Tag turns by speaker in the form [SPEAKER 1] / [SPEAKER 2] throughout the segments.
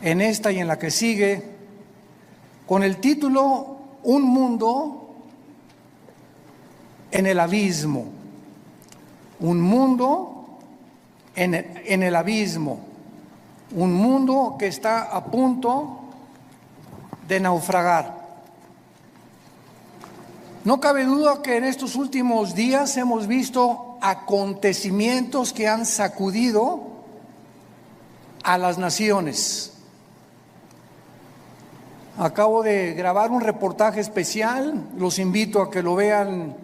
[SPEAKER 1] en esta y en la que sigue, con el título Un mundo en el abismo. Un mundo en el abismo. Un mundo que está a punto de naufragar. No cabe duda que en estos últimos días hemos visto acontecimientos que han sacudido a las naciones. Acabo de grabar un reportaje especial, los invito a que lo vean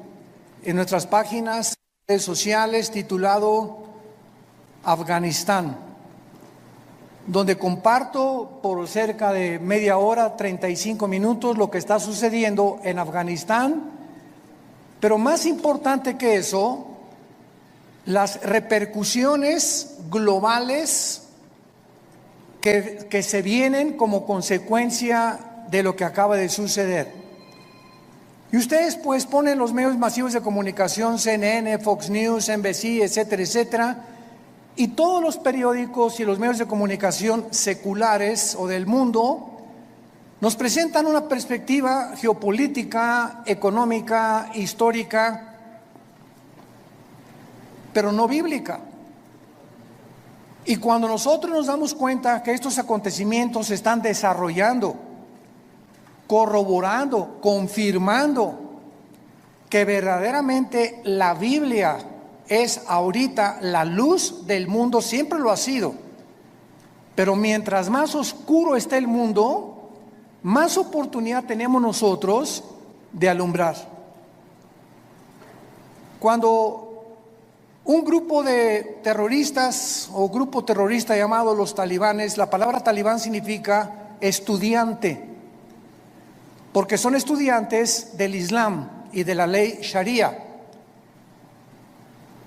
[SPEAKER 1] en nuestras páginas, redes sociales, titulado Afganistán, donde comparto por cerca de media hora, 35 minutos, lo que está sucediendo en Afganistán, pero más importante que eso, las repercusiones globales que se vienen como consecuencia de lo que acaba de suceder. Y ustedes pues ponen los medios masivos de comunicación, CNN, Fox News, NBC, etcétera, etcétera, y todos los periódicos y los medios de comunicación seculares o del mundo nos presentan una perspectiva geopolítica, económica, histórica, pero no bíblica. Y cuando nosotros nos damos cuenta que estos acontecimientos se están desarrollando, corroborando, confirmando que verdaderamente la Biblia es ahorita la luz del mundo, siempre lo ha sido, pero mientras más oscuro esté el mundo, más oportunidad tenemos nosotros de alumbrar. Cuando un grupo de terroristas o grupo terrorista llamado los talibanes, la palabra talibán significa estudiante, porque son estudiantes del Islam y de la ley Sharia.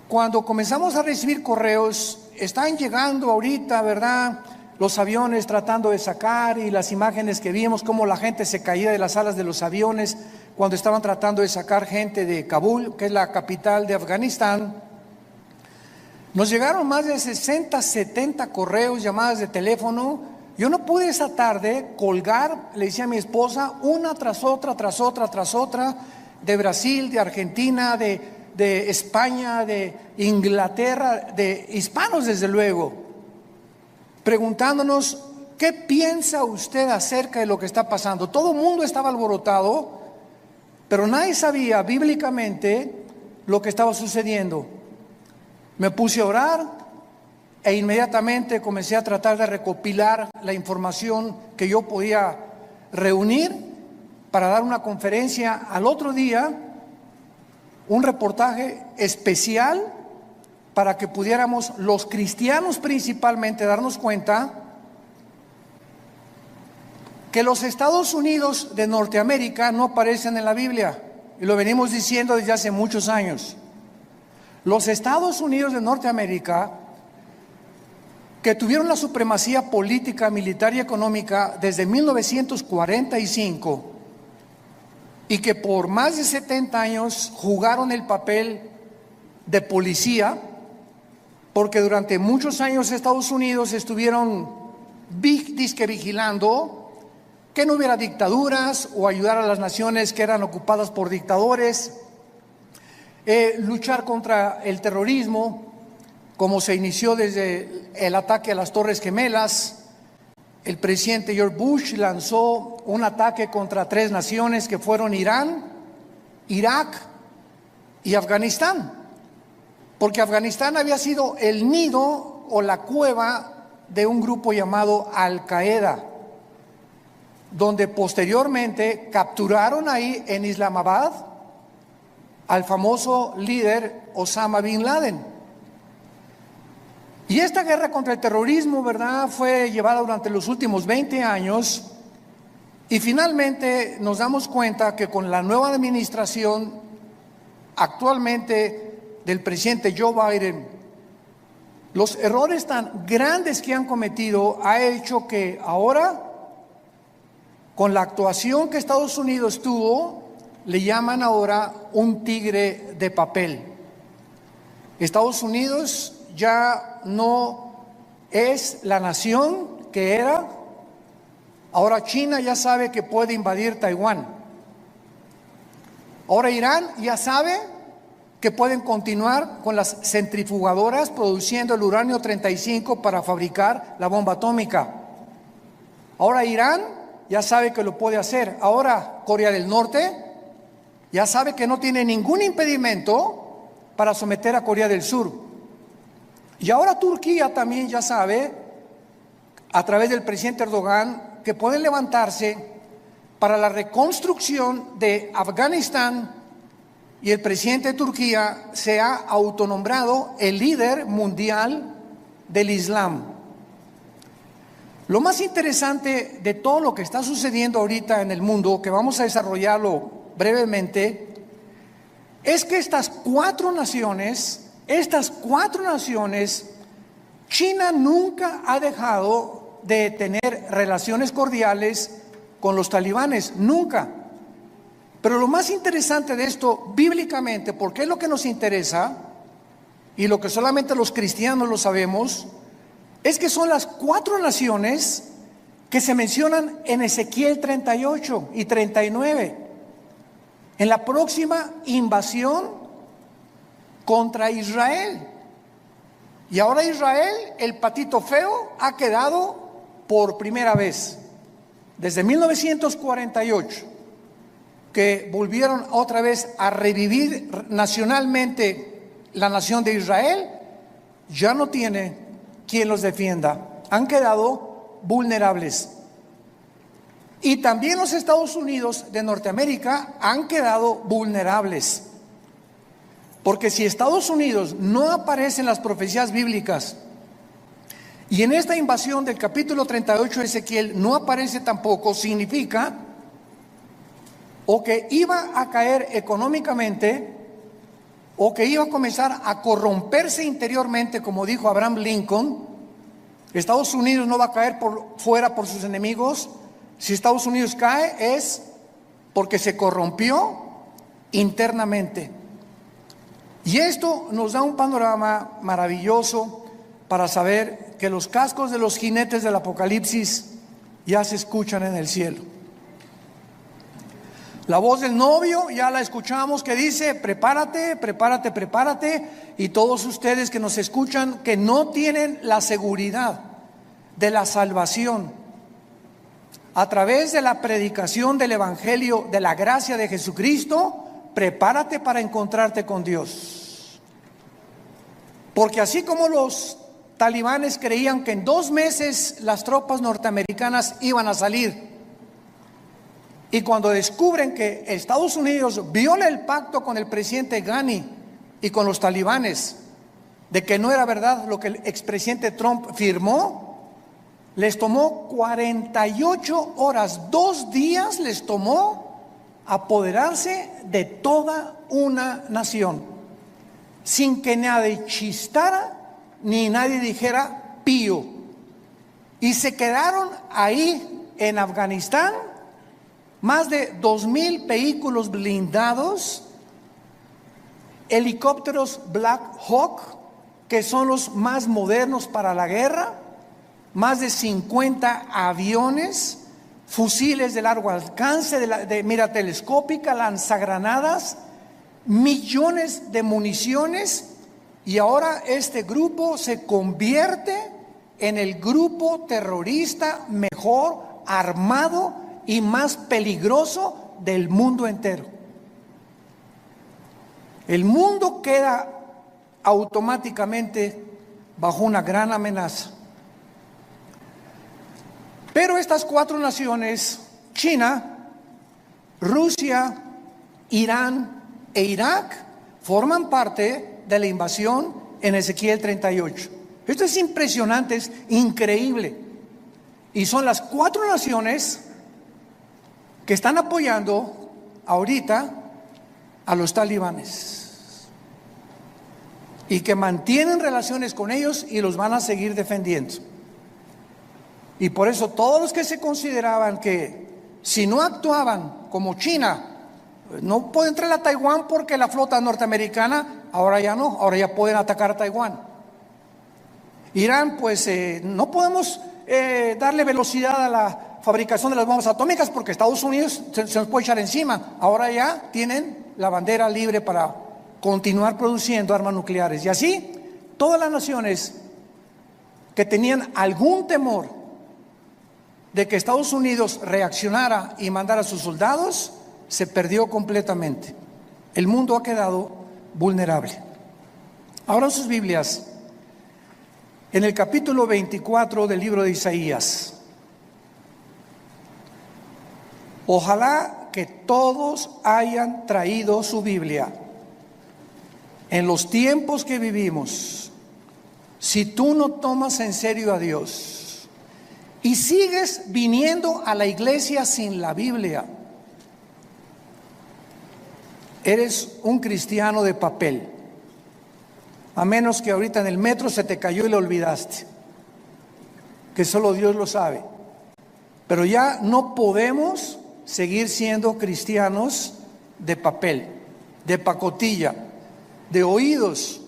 [SPEAKER 1] Cuando comenzamos a recibir correos, están llegando ahorita, ¿verdad?, los aviones tratando de sacar, y las imágenes que vimos, cómo la gente se caía de las alas de los aviones cuando estaban tratando de sacar gente de Kabul, que es la capital de Afganistán. Nos llegaron más de 60, 70 correos, llamadas de teléfono. Yo no pude esa tarde colgar, le decía a mi esposa, una tras otra, de Brasil, de Argentina, de España, de Inglaterra, de hispanos desde luego, preguntándonos, ¿qué piensa usted acerca de lo que está pasando? Todo el mundo estaba alborotado, pero nadie sabía bíblicamente lo que estaba sucediendo. Me puse a orar e inmediatamente comencé a tratar de recopilar la información que yo podía reunir para dar una conferencia al otro día, un reportaje especial para que pudiéramos los cristianos principalmente darnos cuenta que los Estados Unidos de Norteamérica no aparecen en la Biblia, y lo venimos diciendo desde hace muchos años. Los Estados Unidos de Norteamérica, que tuvieron la supremacía política, militar y económica desde 1945 y que por más de 70 años jugaron el papel de policía, porque durante muchos años Estados Unidos estuvieron disque vigilando que no hubiera dictaduras o ayudar a las naciones que eran ocupadas por dictadores, luchar contra el terrorismo, como se inició desde el ataque a las Torres Gemelas. El presidente George Bush lanzó un ataque contra 3 naciones que fueron Irán, Irak y Afganistán, porque Afganistán había sido el nido o la cueva de un grupo llamado Al Qaeda, donde posteriormente capturaron ahí en Islamabad al famoso líder Osama Bin Laden. Y esta guerra contra el terrorismo, ¿verdad?, fue llevada durante los últimos 20 años, y finalmente nos damos cuenta que con la nueva administración actualmente del presidente Joe Biden, los errores tan grandes que han cometido ha hecho que ahora, con la actuación que Estados Unidos tuvo, le llaman ahora un tigre de papel. Estados Unidos ya no es la nación que era Ahora China ya sabe que puede invadir Taiwán. Ahora Irán ya sabe que pueden continuar con las centrifugadoras produciendo el uranio 35 para fabricar la bomba atómica. Ahora Irán ya sabe que lo puede hacer. Ahora Corea del Norte ya sabe que no tiene ningún impedimento para someter a Corea del Sur. Y ahora Turquía también ya sabe, a través del presidente Erdogan, que pueden levantarse para la reconstrucción de Afganistán, y el presidente de Turquía se ha autonombrado el líder mundial del Islam. Lo más interesante de todo lo que está sucediendo ahorita en el mundo, que vamos a desarrollarlo brevemente, es que estas cuatro naciones, China nunca ha dejado de tener relaciones cordiales con los talibanes, nunca. Pero lo más interesante de esto, bíblicamente, porque es lo que nos interesa, y lo que solamente los cristianos lo sabemos, es que son las cuatro naciones que se mencionan en Ezequiel 38 y 39, en la próxima invasión contra Israel. Y ahora Israel, el patito feo, ha quedado por primera vez, desde 1948, que volvieron otra vez a revivir nacionalmente la nación de Israel, ya no tiene quien los defienda. Han quedado vulnerables. Y también los Estados Unidos de Norteamérica han quedado vulnerables. Porque si Estados Unidos no aparece en las profecías bíblicas, y en esta invasión del capítulo 38 de Ezequiel no aparece tampoco, significa o que iba a caer económicamente, o que iba a comenzar a corromperse interiormente, como dijo Abraham Lincoln. Estados Unidos no va a caer fuera por sus enemigos. Si Estados Unidos cae es porque se corrompió internamente. Y esto nos da un panorama maravilloso para saber que los cascos de los jinetes del Apocalipsis ya se escuchan en el cielo. La voz del novio ya la escuchamos, que dice: prepárate, prepárate, prepárate. Y todos ustedes que nos escuchan, que no tienen la seguridad de la salvación a través de la predicación del evangelio de la gracia de Jesucristo, prepárate para encontrarte con Dios. Porque así como los talibanes creían que en 2 meses las tropas norteamericanas iban a salir, y cuando descubren que Estados Unidos viola el pacto con el presidente Ghani y con los talibanes, de que no era verdad lo que el expresidente Trump firmó, les tomó 48 horas, 2 días les tomó apoderarse de toda una nación, sin que nadie chistara ni nadie dijera pío. Y se quedaron ahí en Afganistán más de 2,000 vehículos blindados, helicópteros Black Hawk, que son los más modernos para la guerra, más de 50 aviones, fusiles de largo alcance, de mira telescópica, lanzagranadas, millones de municiones. Y ahora este grupo se convierte en el grupo terrorista mejor armado y más peligroso del mundo entero. El mundo queda automáticamente bajo una gran amenaza. Pero estas 4 naciones, China, Rusia, Irán e Irak, forman parte de la invasión en Ezequiel 38. Esto es impresionante, es increíble. Y son las 4 naciones que están apoyando ahorita a los talibanes y que mantienen relaciones con ellos y los van a seguir defendiendo. Y por eso todos los que se consideraban que si no actuaban como China, no puede entrar a Taiwán porque la flota norteamericana, ahora ya no, ahora ya pueden atacar a Taiwán. Irán, pues no podemos darle velocidad a la fabricación de las bombas atómicas, porque Estados Unidos se nos puede echar encima. Ahora ya tienen la bandera libre para continuar produciendo armas nucleares. Y así, todas las naciones que tenían algún temor de que Estados Unidos reaccionara y mandara a sus soldados, se perdió completamente. El mundo ha quedado vulnerable. Abran sus Biblias en el capítulo 24 del libro de Isaías. Ojalá que todos hayan traído su Biblia. En los tiempos que vivimos, si tú no tomas en serio a Dios y sigues viniendo a la iglesia sin la Biblia, eres un cristiano de papel. A menos que ahorita en el metro se te cayó y lo olvidaste, que solo Dios lo sabe. Pero ya no podemos seguir siendo cristianos de papel, de pacotilla, de oídos,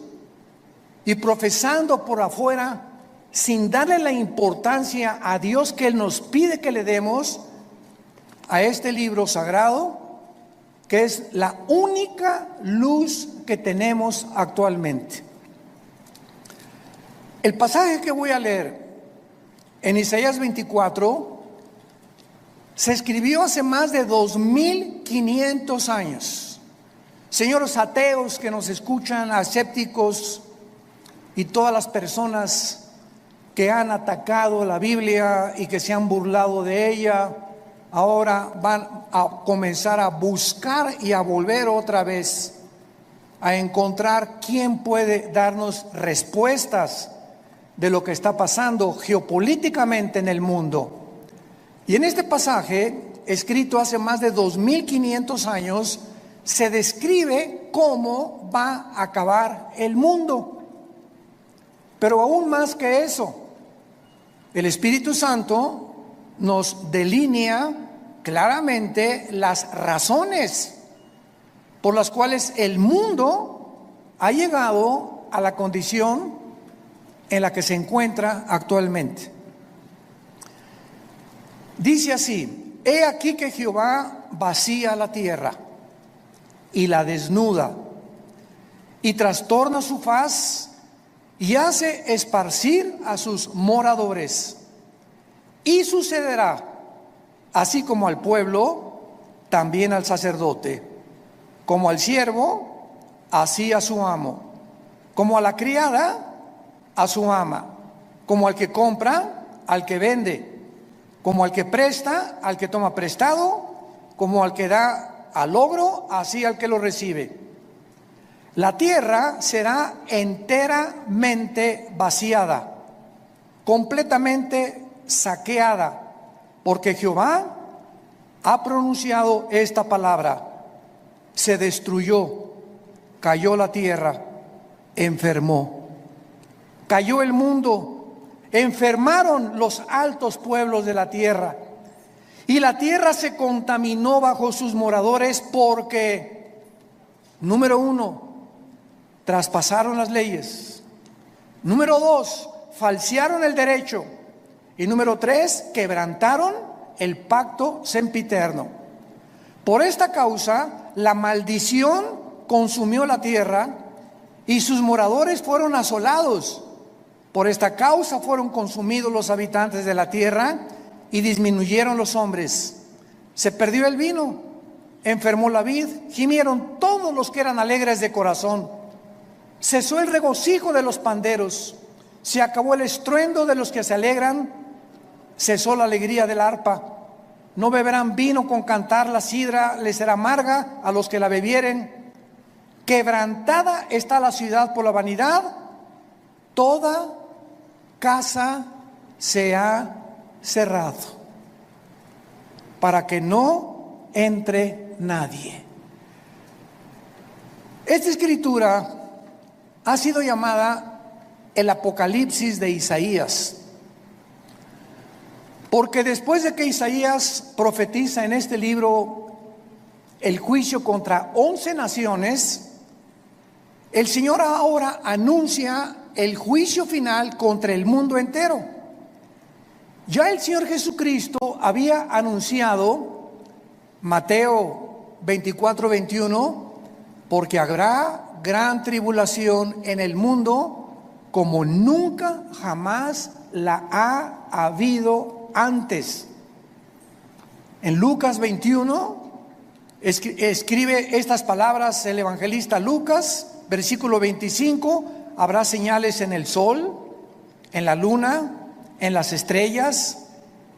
[SPEAKER 1] y profesando por afuera sin darle la importancia a Dios que Él nos pide que le demos a este libro sagrado, que es la única luz que tenemos actualmente. El pasaje que voy a leer en Isaías 24 se escribió hace más de 2500 años. Señores ateos que nos escuchan, escépticos y todas las personas que han atacado la Biblia y que se han burlado de ella, ahora van a comenzar a buscar y a volver otra vez a encontrar quién puede darnos respuestas de lo que está pasando geopolíticamente en el mundo. Y en este pasaje, escrito hace más de 2500 años, se describe cómo va a acabar el mundo. Pero aún más que eso, el Espíritu Santo nos delinea claramente las razones por las cuales el mundo ha llegado a la condición en la que se encuentra actualmente. Dice así: he aquí que Jehová vacía la tierra y la desnuda, y trastorna su faz, y hace esparcir a sus moradores. Y sucederá, así como al pueblo, también al sacerdote, como al siervo, así a su amo, como a la criada, a su ama, como al que compra, al que vende, como al que presta, al que toma prestado, como al que da al logro, así al que lo recibe. La tierra será enteramente vaciada, completamente saqueada, porque Jehová ha pronunciado esta palabra: se destruyó, cayó la tierra, enfermó. Cayó el mundo, enfermaron los altos pueblos de la tierra, y la tierra se contaminó bajo sus moradores porque, número 1, traspasaron las leyes. Número 2, falsearon el derecho. Y número 3, quebrantaron el pacto sempiterno. Por esta causa, la maldición consumió la tierra y sus moradores fueron asolados. Por esta causa fueron consumidos los habitantes de la tierra y disminuyeron los hombres. Se perdió el vino, enfermó la vid, gimieron todos los que eran alegres de corazón. Cesó el regocijo de los panderos, se acabó el estruendo de los que se alegran, cesó la alegría del arpa. No beberán vino con cantar, la sidra les será amarga a los que la bebieren. Quebrantada está la ciudad por la vanidad, toda casa se ha cerrado, para que no entre nadie. Esta escritura ha sido llamada el Apocalipsis de Isaías, porque después de que Isaías profetiza en este libro el juicio contra 11 naciones, el Señor ahora anuncia el juicio final contra el mundo entero. Ya el Señor Jesucristo había anunciado, Mateo 24:21, porque habrá gran tribulación en el mundo como nunca jamás la ha habido antes. En Lucas 21 escribe estas palabras el evangelista Lucas, versículo 25: habrá señales en el sol, en la luna, en las estrellas,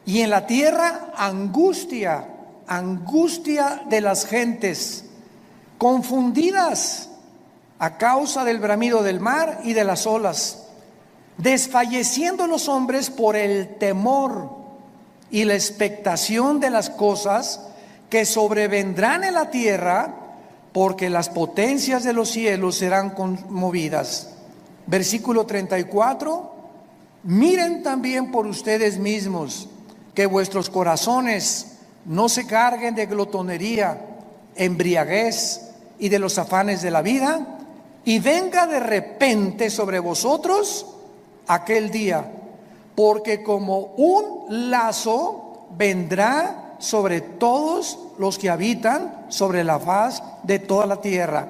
[SPEAKER 1] y en la tierra angustia de las gentes, confundidas a causa del bramido del mar y de las olas, desfalleciendo los hombres por el temor y la expectación de las cosas que sobrevendrán en la tierra, porque las potencias de los cielos serán conmovidas. Versículo 34: miren también por ustedes mismos, que vuestros corazones no se carguen de glotonería, embriaguez y de los afanes de la vida, y venga de repente sobre vosotros aquel día, porque como un lazo vendrá sobre todos los que habitan sobre la faz de toda la tierra.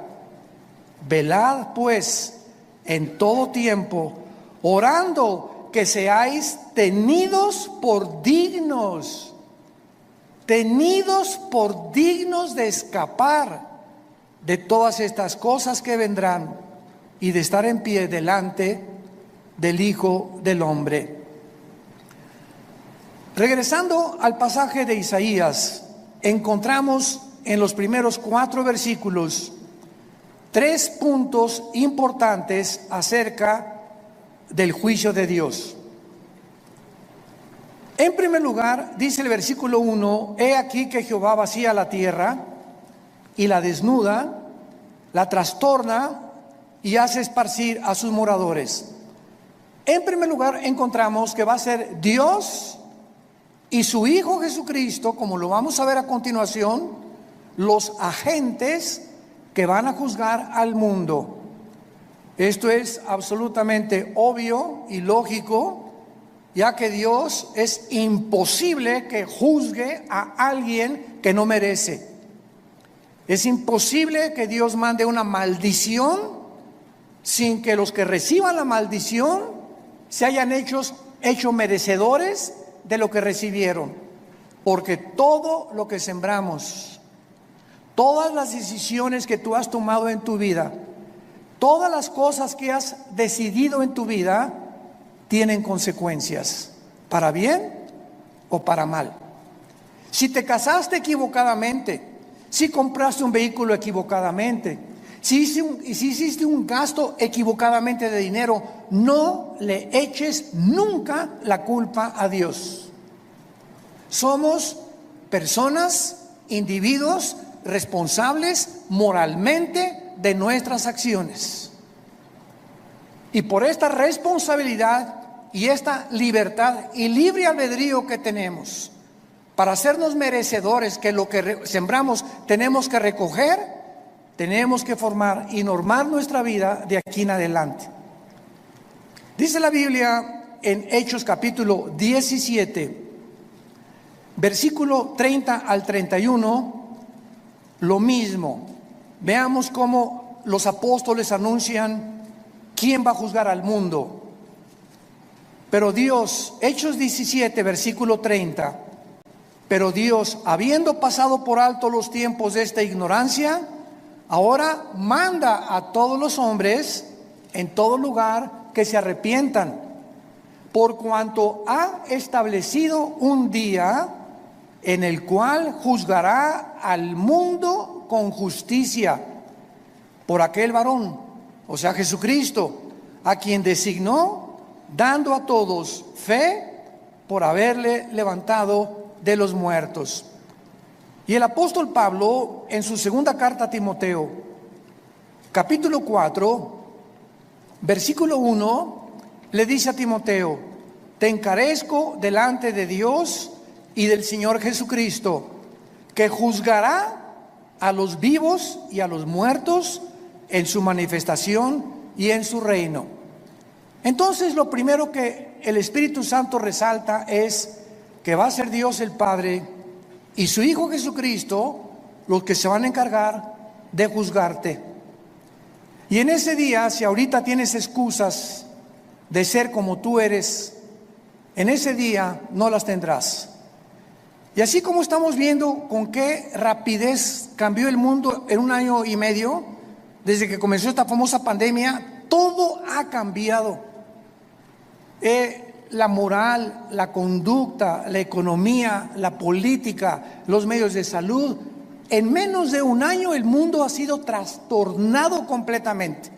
[SPEAKER 1] Velad pues en todo tiempo, orando que seáis tenidos por dignos de escapar de todas estas cosas que vendrán y de estar en pie delante del Hijo del Hombre. Regresando al pasaje de Isaías, encontramos en los primeros 4 versículos 3 puntos importantes acerca del juicio de Dios. En primer lugar, dice el versículo 1: he aquí que Jehová vacía la tierra y la desnuda, la trastorna y hace esparcir a sus moradores. En primer lugar, encontramos que va a ser Dios y su Hijo Jesucristo, como lo vamos a ver a continuación, los agentes que van a juzgar al mundo. Esto es absolutamente obvio y lógico, ya que Dios es imposible que juzgue a alguien que no merece. Es imposible que Dios mande una maldición sin que los que reciban la maldición se hayan hecho merecedores de lo que recibieron. Porque todo lo que sembramos, todas las decisiones que tú has tomado en tu vida, todas las cosas que has decidido en tu vida, tienen consecuencias, para bien o para mal. Si te casaste equivocadamente, si compraste un vehículo equivocadamente, si hiciste un gasto equivocadamente de dinero, no le eches nunca la culpa a Dios. Somos personas, individuos responsables moralmente de nuestras acciones. Y por esta responsabilidad y esta libertad y libre albedrío que tenemos para hacernos merecedores que lo que sembramos tenemos que recoger, tenemos que formar y normar nuestra vida de aquí en adelante. Dice la Biblia en Hechos capítulo 17, versículo 30 al 31, lo mismo. Veamos cómo los apóstoles anuncian quién va a juzgar al mundo. Pero Dios, Hechos 17, versículo 30, pero Dios, habiendo pasado por alto los tiempos de esta ignorancia, ahora manda a todos los hombres en todo lugar que se arrepientan, por cuanto ha establecido un día en el cual juzgará al mundo con justicia por aquel varón, o sea Jesucristo, a quien designó, dando a todos fe por haberle levantado de los muertos. Y el apóstol Pablo, en su segunda carta a Timoteo, capítulo 4, versículo 1, le dice a Timoteo: te encarezco delante de Dios y del Señor Jesucristo, que juzgará a los vivos y a los muertos en su manifestación y en su reino. Entonces, lo primero que el Espíritu Santo resalta es que va a ser Dios el Padre y su Hijo Jesucristo los que se van a encargar de juzgarte. Y en ese día, si ahorita tienes excusas de ser como tú eres, en ese día no las tendrás. Y así como estamos viendo con qué rapidez cambió el mundo en 1 año y medio, desde que comenzó esta famosa pandemia, todo ha cambiado. La moral, la conducta, la economía, la política, los medios de salud. En menos de 1 año el mundo ha sido trastornado completamente.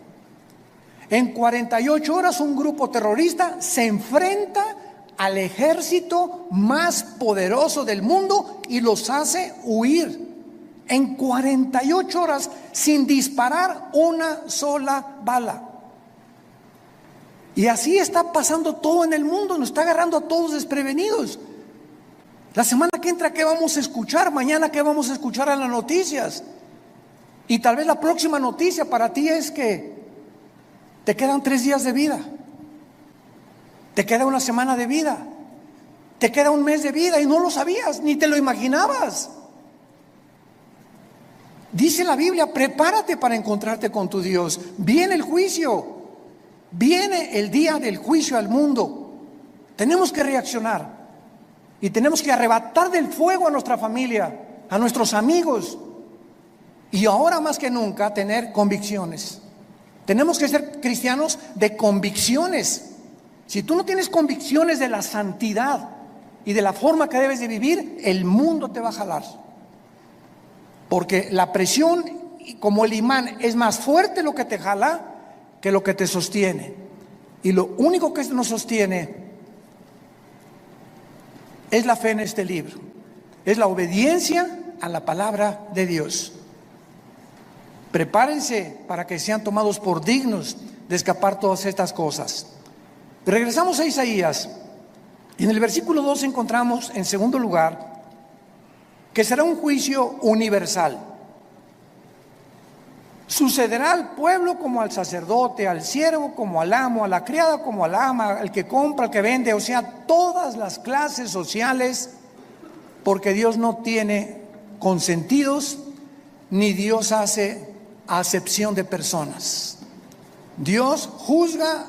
[SPEAKER 1] En 48 horas un grupo terrorista se enfrenta al ejército más poderoso del mundo y los hace huir. En 48 horas sin disparar una sola bala. Y así está pasando todo en el mundo, nos está agarrando a todos desprevenidos. La semana que entra, ¿qué vamos a escuchar? Mañana, ¿qué vamos a escuchar en las noticias? Y tal vez la próxima noticia para ti es que te quedan 3 días de vida, te queda 1 semana de vida, te queda 1 mes de vida y no lo sabías, ni te lo imaginabas. Dice la Biblia, prepárate para encontrarte con tu Dios. Viene el juicio. Viene el día del juicio al mundo. Tenemos que reaccionar y tenemos que arrebatar del fuego a nuestra familia, a nuestros amigos, y ahora más que nunca tener convicciones. Tenemos que ser cristianos de convicciones. Si tú no tienes convicciones de la santidad y de la forma que debes de vivir, el mundo te va a jalar, porque la presión, como el imán, es más fuerte lo que te jala que lo que te sostiene. Y lo único que nos sostiene es la fe en este libro, es la obediencia a la palabra de Dios. Prepárense para que sean tomados por dignos de escapar todas estas cosas. Regresamos a Isaías, y en el versículo 2 encontramos, en segundo lugar, que será un juicio universal. Sucederá al pueblo como al sacerdote, al siervo como al amo, a la criada como al ama, al que compra, al que vende, o sea, todas las clases sociales, porque Dios no tiene consentidos, ni Dios hace acepción de personas. Dios juzga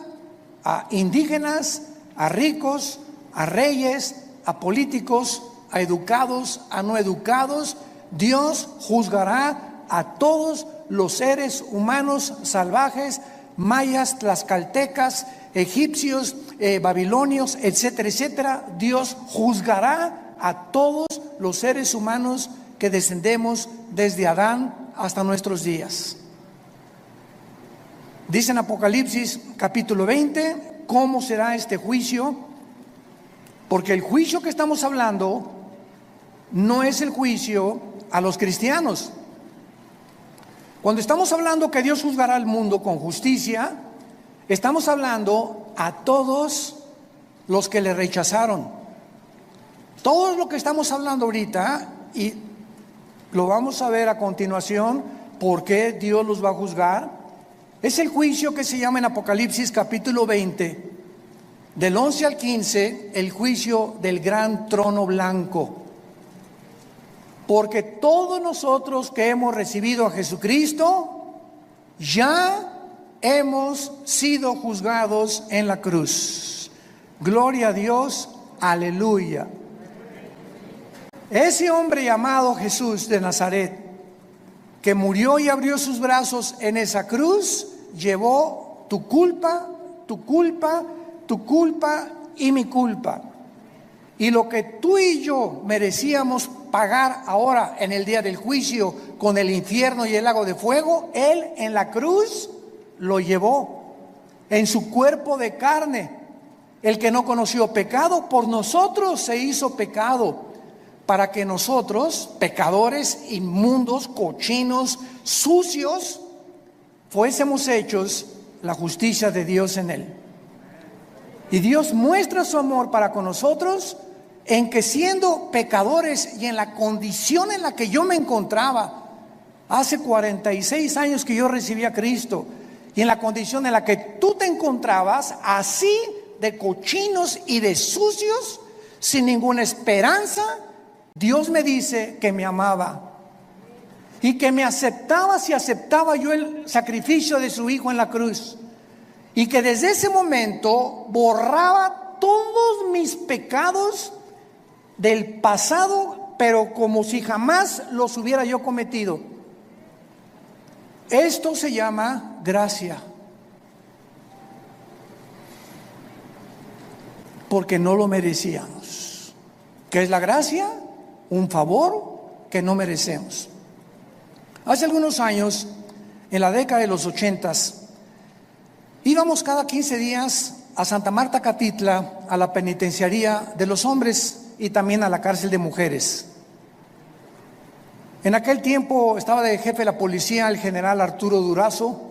[SPEAKER 1] a indígenas, a ricos, a reyes, a políticos, a educados, a no educados. Dios juzgará a todos los seres humanos salvajes, mayas, tlaxcaltecas, egipcios, babilonios, etcétera, etcétera. Dios juzgará a todos los seres humanos que descendemos desde Adán hasta nuestros días. Dice en Apocalipsis capítulo 20 cómo será este juicio, porque el juicio que estamos hablando no es el juicio a los cristianos. Cuando estamos hablando que Dios juzgará al mundo con justicia, estamos hablando a todos los que le rechazaron. Todo lo que estamos hablando ahorita, y lo vamos a ver a continuación, por qué Dios los va a juzgar, es el juicio que se llama en Apocalipsis capítulo 20, del 11 al 15, el juicio del gran trono blanco. Porque todos nosotros que hemos recibido a Jesucristo, ya hemos sido juzgados en la cruz. Gloria a Dios, aleluya. Ese hombre llamado Jesús de Nazaret, que murió y abrió sus brazos en esa cruz, llevó tu culpa, tu culpa, tu culpa y mi culpa. Y lo que tú y yo merecíamos pagar ahora en el día del juicio con el infierno y el lago de fuego, Él en la cruz lo llevó en su cuerpo de carne. El que no conoció pecado, por nosotros se hizo pecado, para que nosotros, pecadores, inmundos, cochinos, sucios, fuésemos hechos la justicia de Dios en Él. Y Dios muestra su amor para con nosotros en que, siendo pecadores y en la condición en la que yo me encontraba hace 46 años que yo recibí a Cristo, y en la condición en la que tú te encontrabas, así de cochinos y de sucios, sin ninguna esperanza, Dios me dice que me amaba y que me aceptaba si aceptaba yo el sacrificio de su Hijo en la cruz, y que desde ese momento borraba todos mis pecados del pasado, pero como si jamás los hubiera yo cometido. Esto se llama gracia, porque no lo merecíamos. ¿Qué es la gracia? Un favor que no merecemos. Hace algunos años, en la década de los 80s, íbamos cada 15 días a Santa Marta, Catitla, a la penitenciaría de los hombres y también a la cárcel de mujeres. En aquel tiempo estaba de jefe de la policía el general Arturo Durazo.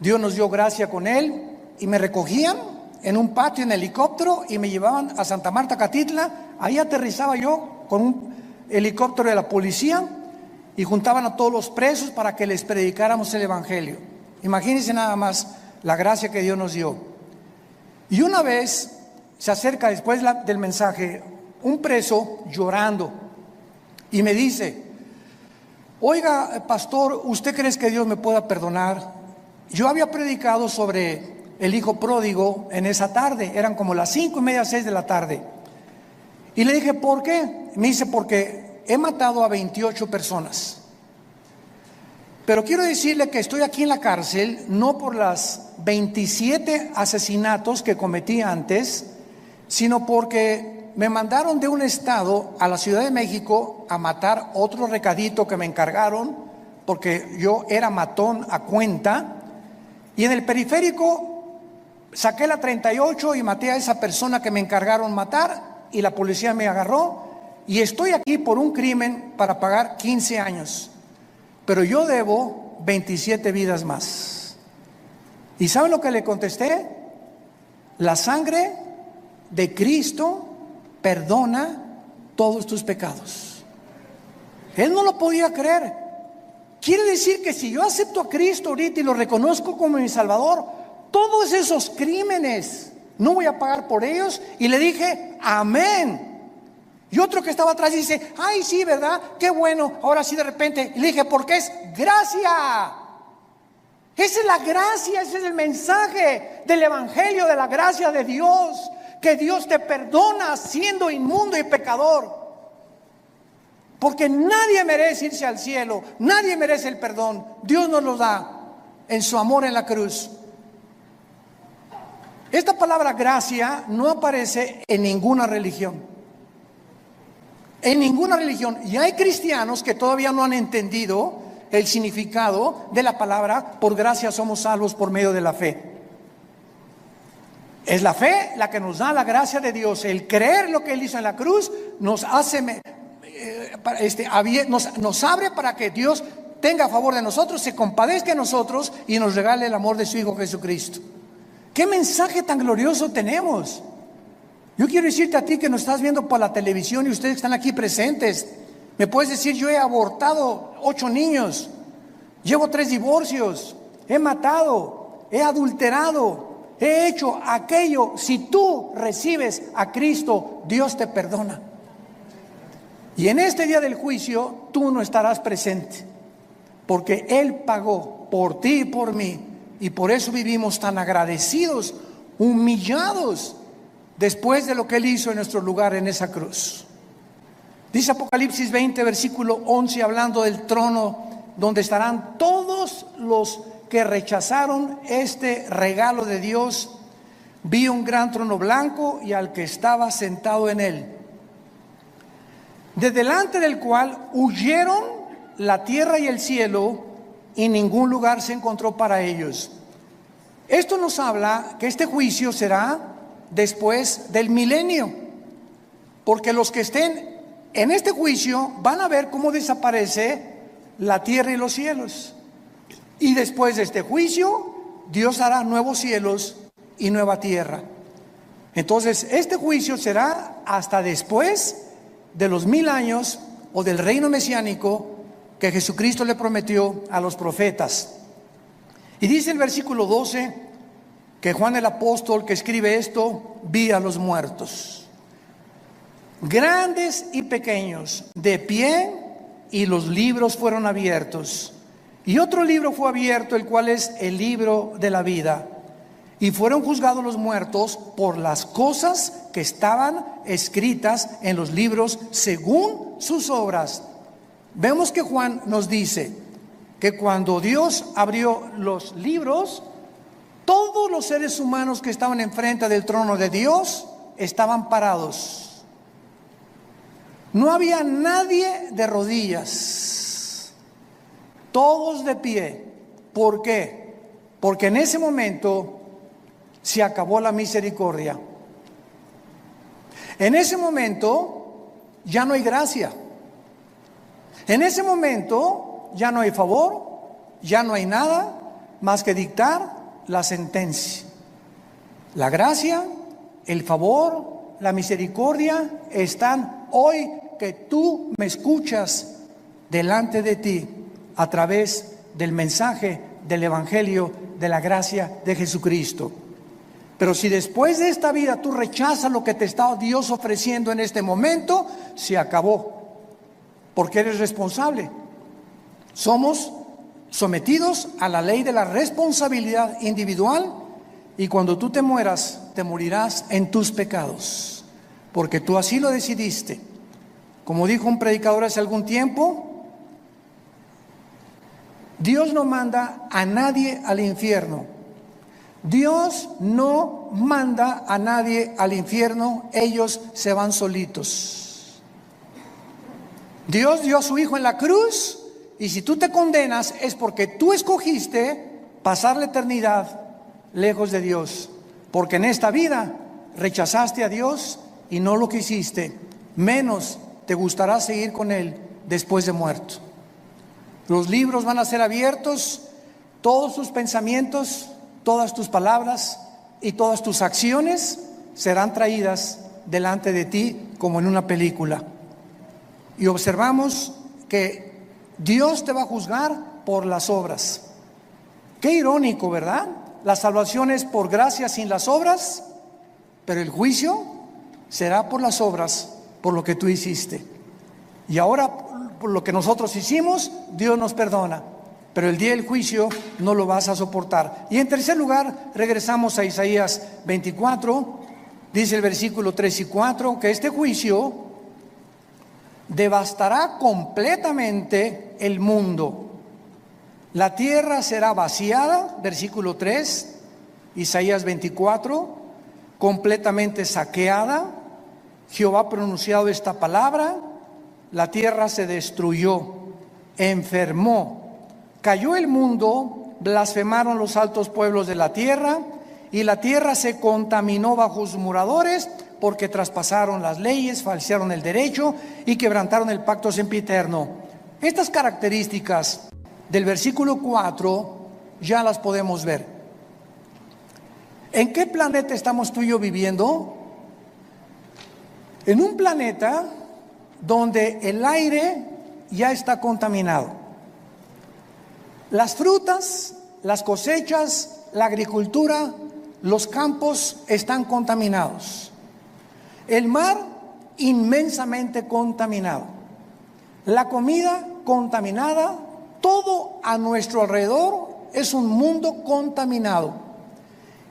[SPEAKER 1] Dios nos dio gracia con él y me recogían en un patio en helicóptero y me llevaban a Santa Marta, Catitla. Ahí aterrizaba yo con un helicóptero de la policía y juntaban a todos los presos para que les predicáramos el evangelio. Imagínense nada más la gracia que Dios nos dio. Y una vez se acerca después del mensaje un preso llorando y me dice: oiga, pastor, ¿usted cree que Dios me pueda perdonar? Yo había predicado sobre el hijo pródigo en esa tarde, eran como las 5:30, 6 de la tarde. Y le dije, ¿por qué? Me dice, porque he matado a 28 personas. Pero quiero decirle que estoy aquí en la cárcel no por las 27 asesinatos que cometí antes, sino porque me mandaron de un estado a la Ciudad de México a matar otro recadito que me encargaron, porque yo era matón a cuenta, y en el periférico saqué la 38 y maté a esa persona que me encargaron matar, y la policía me agarró, y estoy aquí por un crimen para pagar 15 años, pero yo debo 27 vidas más. ¿Y saben lo que le contesté? La sangre de Cristo perdona todos tus pecados. Él no lo podía creer. Quiere decir que si yo acepto a Cristo ahorita y lo reconozco como mi Salvador, todos esos crímenes no voy a pagar por ellos. Y le dije, amén. Y otro que estaba atrás dice, ay, sí, ¿verdad? Qué bueno. Ahora sí, de repente. Y le dije, ¿por qué es gracia? Esa es la gracia, ese es el mensaje del evangelio, de la gracia de Dios. Que Dios te perdona siendo inmundo y pecador. Porque nadie merece irse al cielo, nadie merece el perdón. Dios nos lo da en su amor en la cruz. Esta palabra gracia no aparece en ninguna religión. En ninguna religión. Y hay cristianos que todavía no han entendido el significado de la palabra por gracia somos salvos por medio de la fe. Es la fe la que nos da la gracia de Dios. El creer lo que Él hizo en la cruz nos hace, nos abre para que Dios tenga a favor de nosotros, se compadezca de nosotros y nos regale el amor de su Hijo Jesucristo. ¿Qué mensaje tan glorioso tenemos? Yo quiero decirte a ti que nos estás viendo por la televisión y ustedes que están aquí presentes. Me puedes decir, yo he abortado 8 niños, llevo 3 divorcios, he matado, he adulterado, he hecho aquello. Si tú recibes a Cristo, Dios te perdona. Y en este día del juicio, tú no estarás presente, porque Él pagó por ti y por mí. Y por eso vivimos tan agradecidos, humillados, después de lo que Él hizo en nuestro lugar en esa cruz. Dice Apocalipsis 20, versículo 11, hablando del trono donde estarán todos los que rechazaron este regalo de Dios. Vi un gran trono blanco y al que estaba sentado en él, de delante del cual huyeron la tierra y el cielo, y ningún lugar se encontró para ellos. Esto nos habla que este juicio será después del milenio, porque los que estén en este juicio van a ver cómo desaparece la tierra y los cielos. Y después de este juicio, Dios hará nuevos cielos y nueva tierra. Entonces, este juicio será hasta después de los 1000 años o del reino mesiánico que Jesucristo le prometió a los profetas. Y dice el versículo 12 que Juan el apóstol que escribe esto, vi a los muertos, grandes y pequeños, de pie, y los libros fueron abiertos. Y otro libro fue abierto, el cual es el libro de la vida. Y fueron juzgados los muertos por las cosas que estaban escritas en los libros según sus obras. Vemos que Juan nos dice que cuando Dios abrió los libros, todos los seres humanos que estaban enfrente del trono de Dios estaban parados. No había nadie de rodillas, todos de pie. ¿Por qué? Porque en ese momento se acabó la misericordia. En ese momento ya no hay gracia. En ese momento ya no hay favor, ya no hay nada más que dictar la sentencia. La gracia, el favor, la misericordia están hoy que tú me escuchas delante de ti a través del mensaje del Evangelio de la gracia de Jesucristo. Pero si después de esta vida tú rechazas lo que te está Dios ofreciendo en este momento, se acabó, porque eres responsable. Somos sometidos a la ley de la responsabilidad individual, y cuando tú te mueras, te morirás en tus pecados, porque tú así lo decidiste. Como dijo un predicador hace algún tiempo, Dios no manda a nadie al infierno. Dios no manda a nadie al infierno, ellos se van solitos. Dios dio a su Hijo en la cruz, y si tú te condenas es porque tú escogiste pasar la eternidad lejos de Dios, porque en esta vida rechazaste a Dios y no lo quisiste, menos te gustará seguir con Él después de muerto. Los libros van a ser abiertos, todos tus pensamientos, todas tus palabras y todas tus acciones serán traídas delante de ti como en una película. Y observamos que Dios te va a juzgar por las obras. Qué irónico, ¿verdad? La salvación es por gracia sin las obras, pero el juicio será por las obras, por lo que tú hiciste. Y ahora, por lo que nosotros hicimos, Dios nos perdona, pero el día del juicio no lo vas a soportar. Y en tercer lugar, regresamos a Isaías 24, dice el versículo 3 y 4, que este juicio devastará completamente el mundo. La tierra será vaciada, versículo 3, Isaías 24, completamente saqueada. Jehová ha pronunciado esta palabra: la tierra se destruyó, enfermó, cayó el mundo, blasfemaron los altos pueblos de la tierra, y la tierra se contaminó bajo sus moradores, porque traspasaron las leyes, falsearon el derecho y quebrantaron el pacto sempiterno. Estas características del versículo 4 ya las podemos ver. ¿En qué planeta estamos tú y yo viviendo? En un planeta donde el aire ya está contaminado. Las frutas, las cosechas, la agricultura, los campos están contaminados. El mar inmensamente contaminado. La comida contaminada. Todo a nuestro alrededor es un mundo contaminado.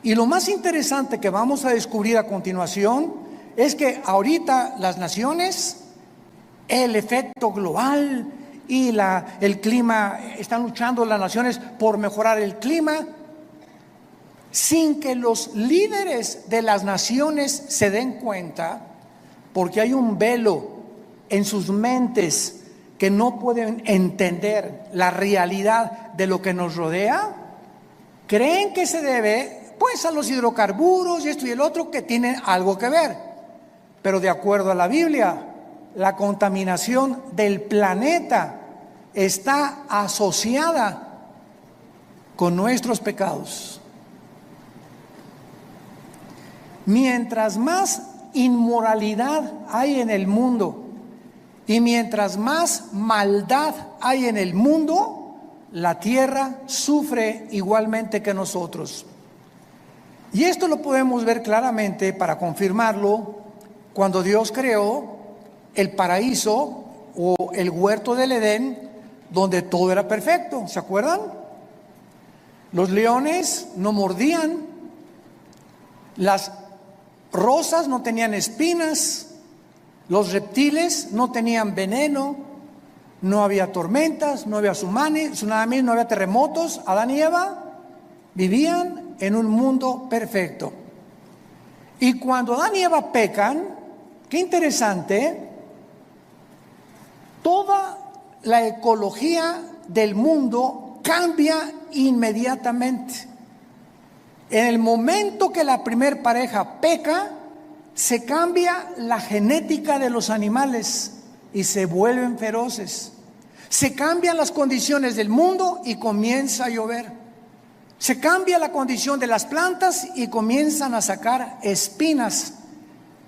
[SPEAKER 1] Y lo más interesante que vamos a descubrir a continuación es que ahorita las naciones, el efecto global y el clima, están luchando las naciones por mejorar el clima, sin que los líderes de las naciones se den cuenta, porque hay un velo en sus mentes que no pueden entender la realidad de lo que nos rodea. Creen que se debe pues a los hidrocarburos y esto y el otro, que tienen algo que ver, pero de acuerdo a la Biblia, la contaminación del planeta está asociada con nuestros pecados. Mientras más inmoralidad hay en el mundo y mientras más maldad hay en el mundo, la tierra sufre igualmente que nosotros. Y esto lo podemos ver claramente, para confirmarlo, cuando Dios creó el paraíso o el huerto del Edén, donde todo era perfecto. ¿Se acuerdan? Los leones no mordían, las rosas no tenían espinas, los reptiles no tenían veneno, no había tormentas, no había tsunamis, no había terremotos. Adán y Eva vivían en un mundo perfecto. Y cuando Adán y Eva pecan, qué interesante, toda la ecología del mundo cambia inmediatamente. En el momento que la primer pareja peca, se cambia la genética de los animales y se vuelven feroces. Se cambian las condiciones del mundo y comienza a llover. Se cambia la condición de las plantas y comienzan a sacar espinas.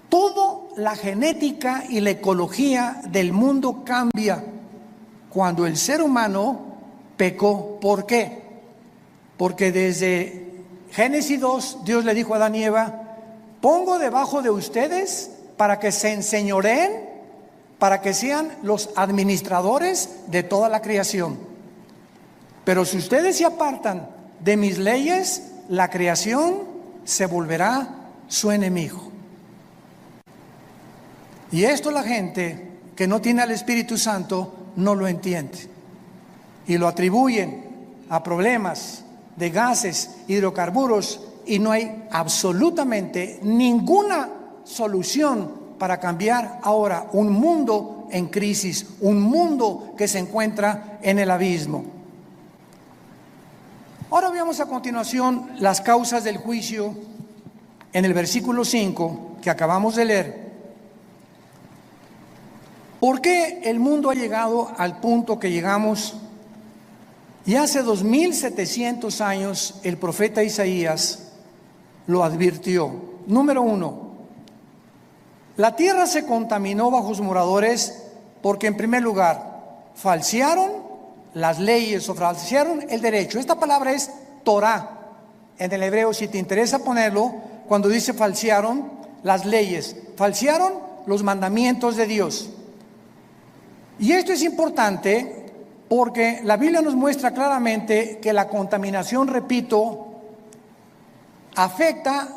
[SPEAKER 1] Toda la genética y la ecología del mundo cambia cuando el ser humano pecó. ¿Por qué? Porque desde Génesis 2, Dios le dijo a Adán y Eva: pongo debajo de ustedes para que se enseñoreen, para que sean los administradores de toda la creación. Pero si ustedes se apartan de mis leyes, la creación se volverá su enemigo. Y esto la gente que no tiene al Espíritu Santo no lo entiende. Y lo atribuyen a problemas de gases, hidrocarburos, y no hay absolutamente ninguna solución para cambiar ahora un mundo en crisis, un mundo que se encuentra en el abismo. Ahora veamos a continuación las causas del juicio en el versículo 5 que acabamos de leer. ¿Por qué el mundo ha llegado al punto que llegamos? Y hace 2700 años el profeta Isaías lo advirtió. Número 1, la tierra se contaminó bajo sus moradores porque, en primer lugar, falsearon las leyes o falsearon el derecho. Esta palabra es Torah en el hebreo, si te interesa ponerlo, cuando dice falsearon las leyes, falsearon los mandamientos de Dios. Y esto es importante porque la Biblia nos muestra claramente que la contaminación, repito, afecta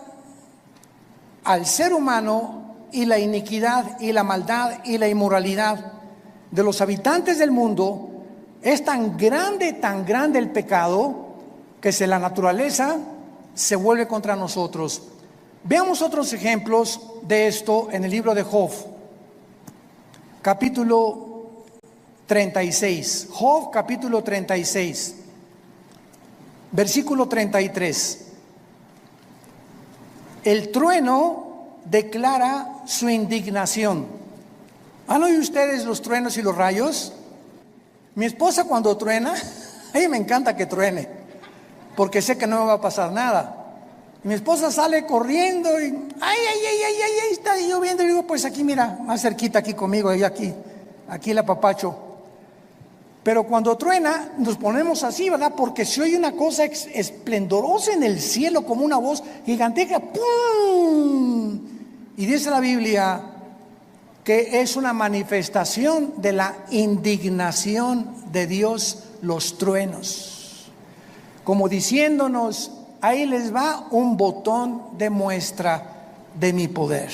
[SPEAKER 1] al ser humano, y la iniquidad y la maldad y la inmoralidad de los habitantes del mundo es tan grande el pecado, que la naturaleza se vuelve contra nosotros. Veamos otros ejemplos de esto en el libro de Job, capítulo 36. Job, capítulo 36, versículo 33. El trueno declara su indignación. ¿Han oído ustedes los truenos y los rayos? Mi esposa, cuando truena, a ella me encanta que truene, porque sé que no me va a pasar nada. Y mi esposa sale corriendo y ay, está lloviendo. Y digo, pues aquí, mira, más cerquita aquí conmigo, y aquí la apapacho. Pero cuando truena, nos ponemos así, ¿verdad? Porque se oye una cosa esplendorosa en el cielo, como una voz gigantesca, ¡pum! Y dice la Biblia que es una manifestación de la indignación de Dios, los truenos, como diciéndonos: ahí les va un botón de muestra de mi poder.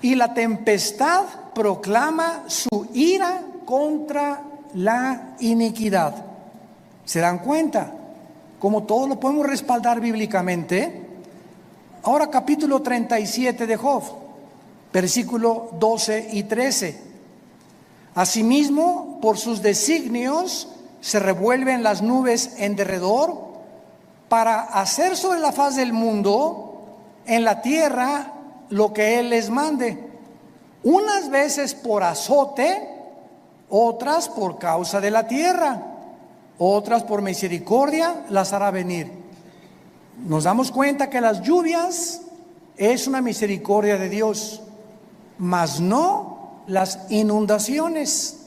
[SPEAKER 1] Y la tempestad proclama su ira contra la iniquidad. ¿Se dan cuenta? Como todo lo podemos respaldar bíblicamente. Ahora capítulo 37 de Job, versículo 12 y 13. Asimismo, por sus designios se revuelven las nubes en derredor, para hacer sobre la faz del mundo, en la tierra, lo que Él les mande. Unas veces por azote, otras por causa de la tierra, otras por misericordia las hará venir. Nos damos cuenta que las lluvias es una misericordia de Dios, mas no las inundaciones.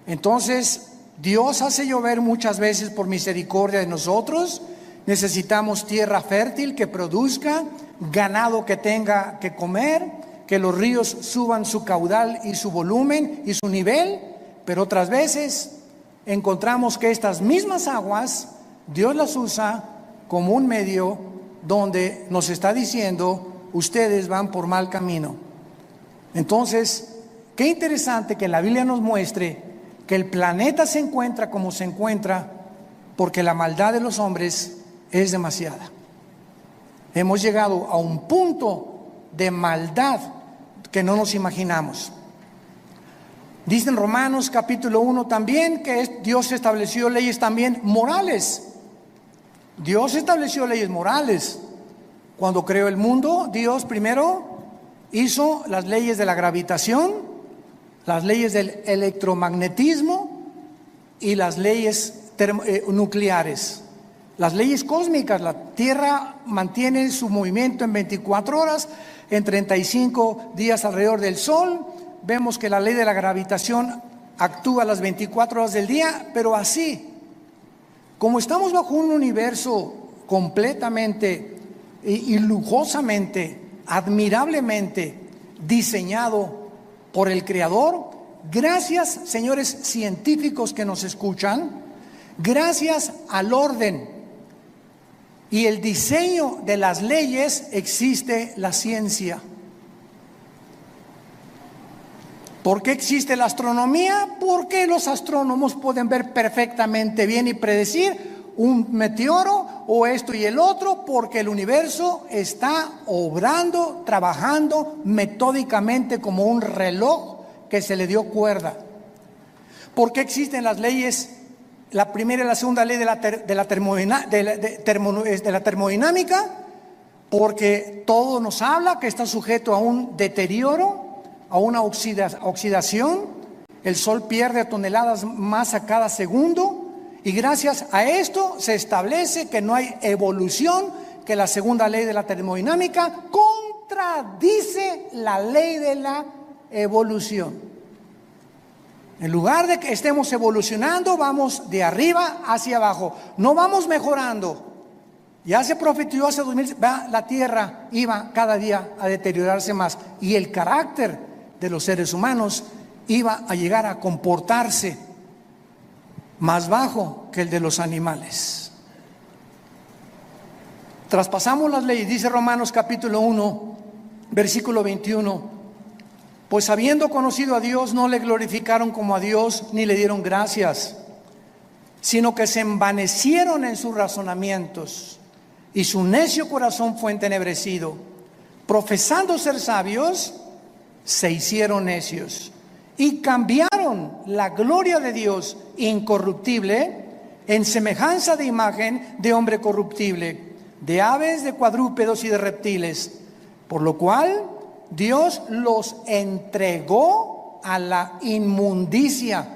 [SPEAKER 1] Entonces, Dios hace llover muchas veces por misericordia de nosotros. Necesitamos tierra fértil que produzca, ganado que tenga que comer, que los ríos suban su caudal y su volumen y su nivel. Pero otras veces encontramos que estas mismas aguas Dios las usa como un medio donde nos está diciendo: ustedes van por mal camino. Entonces, qué interesante que la Biblia nos muestre que el planeta se encuentra como se encuentra porque la maldad de los hombres es demasiada. Hemos llegado a un punto de maldad que no nos imaginamos. Dice en Romanos capítulo 1 también que Dios estableció leyes también morales. Dios estableció leyes morales. Cuando creó el mundo, Dios primero hizo las leyes de la gravitación, las leyes del electromagnetismo y las leyes nucleares. Las leyes cósmicas: la Tierra mantiene su movimiento en 24 horas, en 35 días alrededor del Sol. Vemos que la ley de la gravitación actúa las 24 horas del día, pero así, como estamos bajo un universo completamente y lujosamente, admirablemente diseñado por el Creador, gracias, señores científicos que nos escuchan, gracias al orden y el diseño de las leyes, existe la ciencia. ¿Por qué existe la astronomía? Porque los astrónomos pueden ver perfectamente bien y predecir un meteoro o esto y el otro, porque el universo está obrando, trabajando metódicamente como un reloj que se le dio cuerda. ¿Por qué existen las leyes? La primera y la segunda ley de la termodinámica, porque todo nos habla que está sujeto a un deterioro, a una oxidación. El Sol pierde toneladas masa cada segundo, y gracias a esto se establece que no hay evolución, que la segunda ley de la termodinámica contradice la ley de la evolución. En lugar de que estemos evolucionando, vamos de arriba hacia abajo, no vamos mejorando. Ya se profetizó hace 2000, la tierra iba cada día a deteriorarse más, y el carácter de los seres humanos iba a llegar a comportarse más bajo que el de los animales. Traspasamos las leyes. Dice Romanos capítulo 1, versículo 21: pues habiendo conocido a Dios, no le glorificaron como a Dios, ni le dieron gracias, sino que se envanecieron en sus razonamientos, y su necio corazón fue entenebrecido. Profesando ser sabios, se hicieron necios, y cambiaron la gloria de Dios incorruptible en semejanza de imagen de hombre corruptible, de aves, de cuadrúpedos y de reptiles, por lo cual Dios los entregó a la inmundicia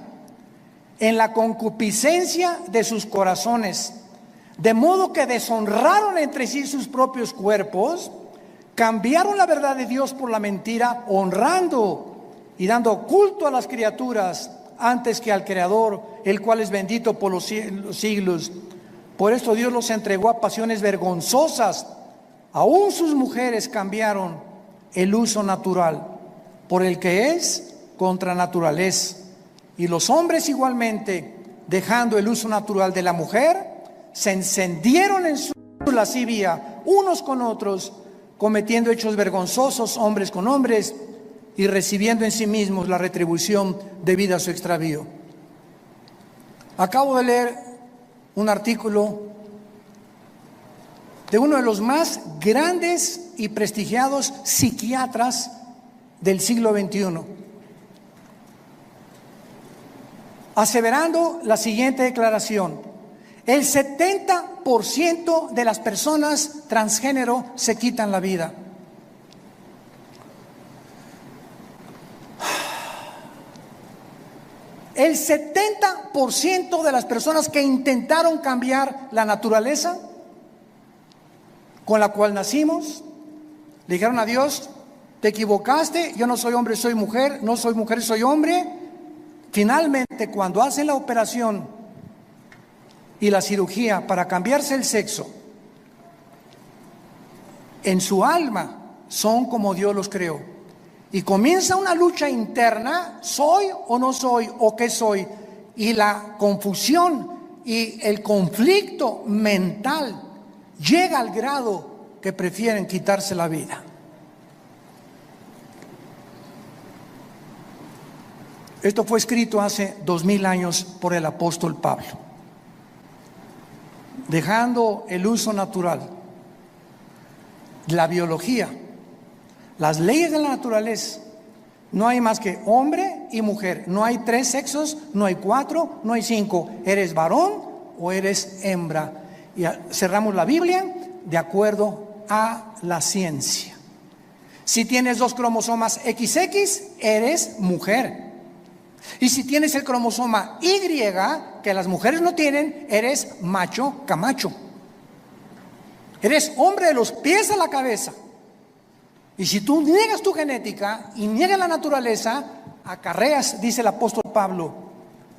[SPEAKER 1] en la concupiscencia de sus corazones, de modo que deshonraron entre sí sus propios cuerpos, cambiaron la verdad de Dios por la mentira, honrando y dando culto a las criaturas antes que al Creador, el cual es bendito por los siglos. Por esto Dios los entregó a pasiones vergonzosas. Aún sus mujeres cambiaron el uso natural por el que es contra naturaleza, y los hombres igualmente, dejando el uso natural de la mujer, se encendieron en su lascivia unos con otros, cometiendo hechos vergonzosos hombres con hombres, y recibiendo en sí mismos la retribución debida a su extravío. Acabo de leer un artículo de uno de los más grandes y prestigiados psiquiatras del siglo XXI, aseverando la siguiente declaración: el 70% de las personas transgénero se quitan la vida. El 70% de las personas que intentaron cambiar la naturaleza con la cual nacimos, le dijeron a Dios: te equivocaste, yo no soy hombre, soy mujer, no soy mujer, soy hombre, Finalmente, cuando hacen la operación y la cirugía para cambiarse el sexo, en su alma son como Dios los creó. Y comienza una lucha interna: ¿soy o no soy? ¿O qué soy? Y la confusión y el conflicto mental llega al grado que prefieren quitarse la vida. Esto fue escrito hace 2000 años por el apóstol Pablo, dejando el uso natural, la biología, las leyes de la naturaleza. No hay más que hombre y mujer. No hay 3 sexos, no hay 4, no hay 5. Eres varón o eres hembra. Y cerramos la Biblia de acuerdo a la ciencia. Si tienes 2 cromosomas XX, eres mujer. Y si tienes el cromosoma Y, que las mujeres no tienen, eres macho camacho. Eres hombre de los pies a la cabeza. Y si tú niegas tu genética y niegas la naturaleza, acarreas, dice el apóstol Pablo,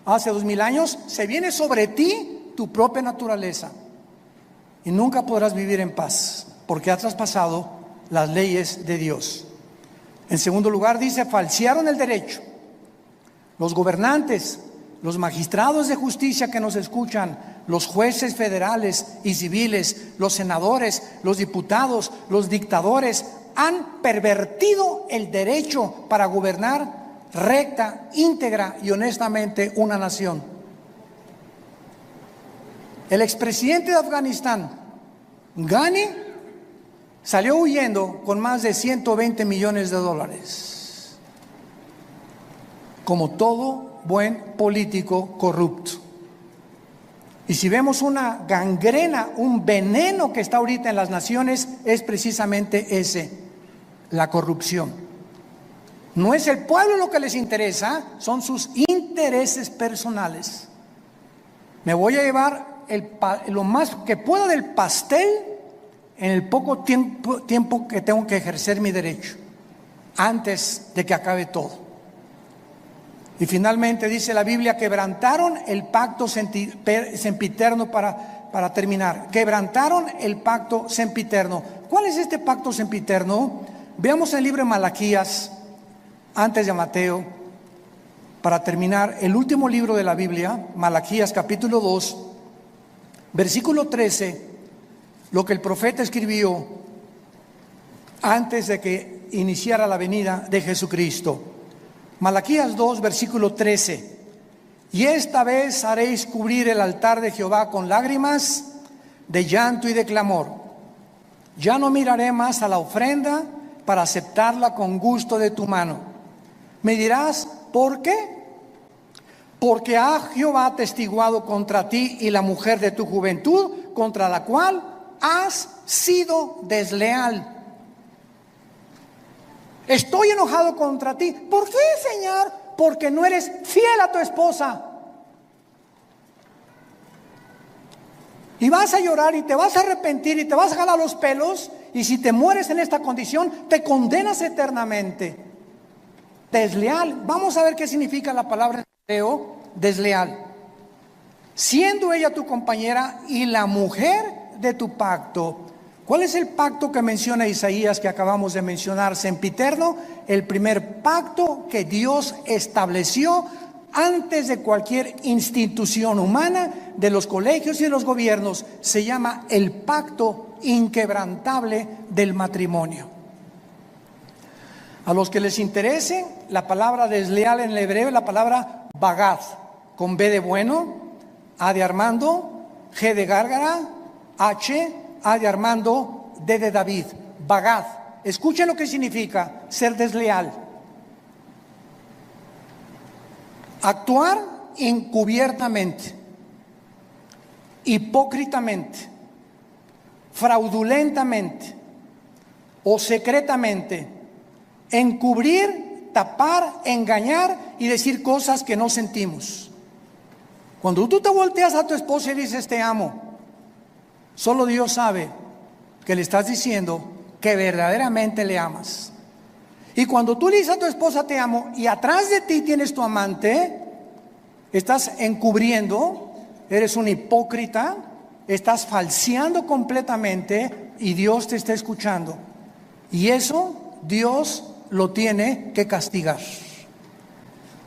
[SPEAKER 1] hace 2000 años, se viene sobre ti tu propia naturaleza. Y nunca podrás vivir en paz, porque has traspasado las leyes de Dios. En segundo lugar, dice, falsearon el derecho. Los gobernantes, los magistrados de justicia que nos escuchan, los jueces federales y civiles, los senadores, los diputados, los dictadores, han pervertido el derecho para gobernar recta, íntegra y honestamente una nación. El expresidente de Afganistán, Ghani, salió huyendo con más de 120 millones de dólares, como todo buen político corrupto. Y si vemos una gangrena, un veneno que está ahorita en las naciones, es precisamente ese, la corrupción. No es el pueblo lo que les interesa, son sus intereses personales. Me voy a llevar lo más que pueda del pastel en el poco tiempo que tengo que ejercer mi derecho, antes de que acabe todo. Y finalmente dice la Biblia, quebrantaron el pacto sempiterno para terminar. Quebrantaron el pacto sempiterno. ¿Cuál es este pacto sempiterno? Veamos el libro de Malaquías, antes de Mateo, para terminar, el último libro de la Biblia, Malaquías capítulo 2, versículo 13, lo que el profeta escribió antes de que iniciara la venida de Jesucristo. Malaquías 2, versículo 13. Y esta vez haréis cubrir el altar de Jehová con lágrimas, de llanto y de clamor. Ya no miraré más a la ofrenda para aceptarla con gusto de tu mano. Me dirás, ¿por qué? Porque ha Jehová atestiguado contra ti y la mujer de tu juventud, contra la cual has sido desleal. Estoy enojado contra ti. ¿Por qué, Señor? Porque no eres fiel a tu esposa. Y vas a llorar y te vas a arrepentir y te vas a jalar los pelos. Y si te mueres en esta condición, te condenas eternamente. Desleal. Vamos a ver qué significa la palabra en hebreo, desleal. Siendo ella tu compañera y la mujer de tu pacto. ¿Cuál es el pacto que menciona Isaías que acabamos de mencionar? Sempiterno, el primer pacto que Dios estableció antes de cualquier institución humana, de los colegios y de los gobiernos. Se llama el pacto inquebrantable del matrimonio. A los que les interese, la palabra desleal en el hebreo es la palabra bagad, con B de bueno, A de Armando, G de Gárgara, H, A de Armando, D de David. Bagad. Escuchen lo que significa ser desleal. Actuar encubiertamente, hipócritamente, fraudulentamente o secretamente, encubrir, tapar, engañar y decir cosas que no sentimos. Cuando tú te volteas a tu esposa y dices te amo, solo Dios sabe que le estás diciendo que verdaderamente le amas. Y cuando tú le dices a tu esposa te amo y atrás de ti tienes tu amante, estás encubriendo, eres un hipócrita, estás falseando completamente y Dios te está escuchando. Y eso Dios lo tiene que castigar.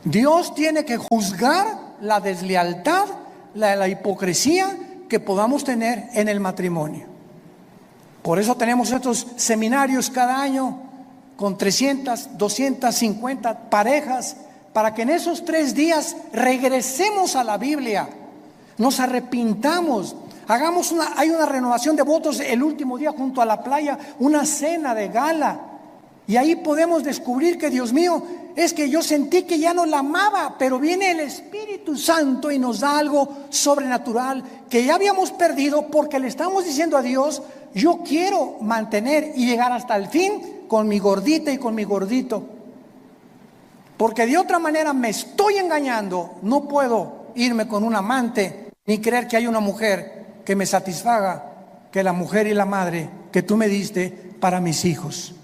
[SPEAKER 1] Dios tiene que juzgar la deslealtad, la hipocresía que podamos tener en el matrimonio. Por eso tenemos estos seminarios cada año con 300, 250 parejas, para que en esos 3 días regresemos a la Biblia, nos arrepintamos, hay una renovación de votos el último día junto a la playa, una cena de gala, y ahí podemos descubrir que, Dios mío, es que yo sentí que ya no la amaba, pero viene el Espíritu Santo y nos da algo sobrenatural que ya habíamos perdido, porque le estamos diciendo a Dios: yo quiero mantener y llegar hasta el fin con mi gordita y con mi gordito, porque de otra manera me estoy engañando. No puedo irme con un amante ni creer que hay una mujer que me satisfaga, que la mujer y la madre que tú me diste para mis hijos.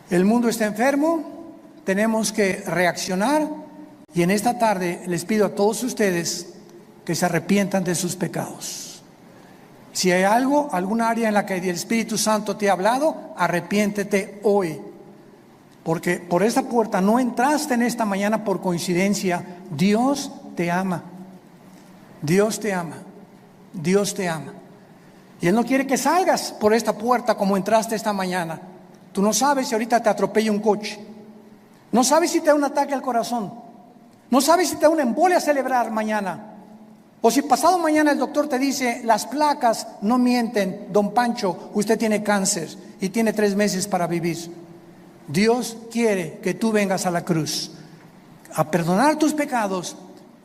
[SPEAKER 1] El mundo está enfermo, tenemos que reaccionar, y en esta tarde les pido a todos ustedes que se arrepientan de sus pecados. Si hay alguna área en la que el Espíritu Santo te ha hablado, arrepiéntete hoy, porque por esta puerta no entraste en esta mañana por coincidencia. Dios te ama, Dios te ama, Dios te ama, y Él no quiere que salgas por esta puerta como entraste esta mañana. Tú no sabes si ahorita te atropella un coche, no sabes si te da un ataque al corazón, no sabes si te da una embolia cerebral mañana, o si pasado mañana el doctor te dice: las placas no mienten, don Pancho, usted tiene cáncer y tiene 3 meses para vivir. Dios quiere que tú vengas a la cruz a perdonar tus pecados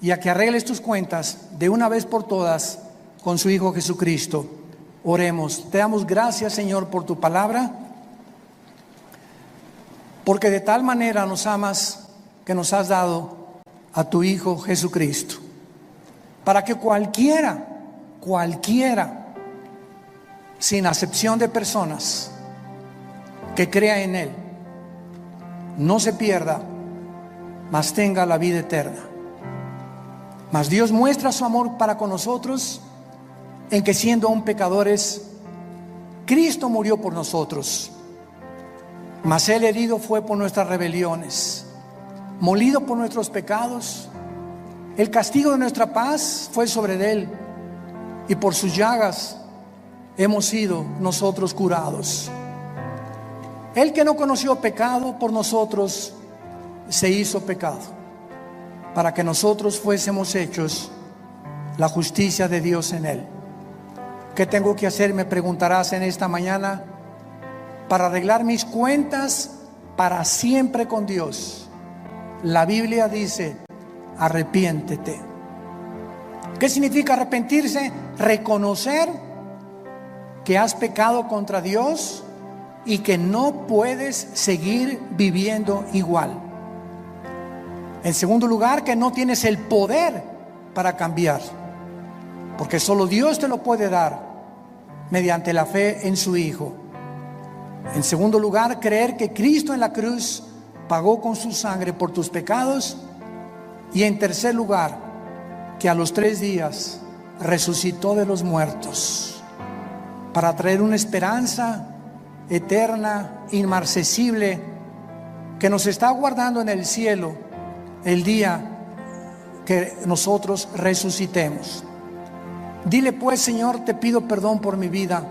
[SPEAKER 1] y a que arregles tus cuentas de una vez por todas con su Hijo Jesucristo. Oremos. Te damos gracias, Señor, por tu palabra, porque de tal manera nos amas que nos has dado a tu Hijo Jesucristo, para que cualquiera, sin acepción de personas, que crea en Él, no se pierda, mas tenga la vida eterna. Mas Dios muestra su amor para con nosotros en que, siendo aún pecadores, Cristo murió por nosotros. Mas Él herido fue por nuestras rebeliones, molido por nuestros pecados. El castigo de nuestra paz fue sobre Él, y por sus llagas hemos sido nosotros curados. Él, que no conoció pecado, por nosotros se hizo pecado, para que nosotros fuésemos hechos la justicia de Dios en Él. ¿Qué tengo que hacer?, me preguntarás en esta mañana, para arreglar mis cuentas para siempre con Dios. La Biblia dice: arrepiéntete. ¿Qué significa arrepentirse? Reconocer que has pecado contra Dios y que no puedes seguir viviendo igual. En segundo lugar, que no tienes el poder para cambiar, porque solo Dios te lo puede dar mediante la fe en su Hijo. En segundo lugar, creer que Cristo en la cruz pagó con su sangre por tus pecados. Y en tercer lugar, que a los 3 días resucitó de los muertos para traer una esperanza eterna, inmarcesible, que nos está aguardando en el cielo el día que nosotros resucitemos. Dile pues: Señor, te pido perdón por mi vida.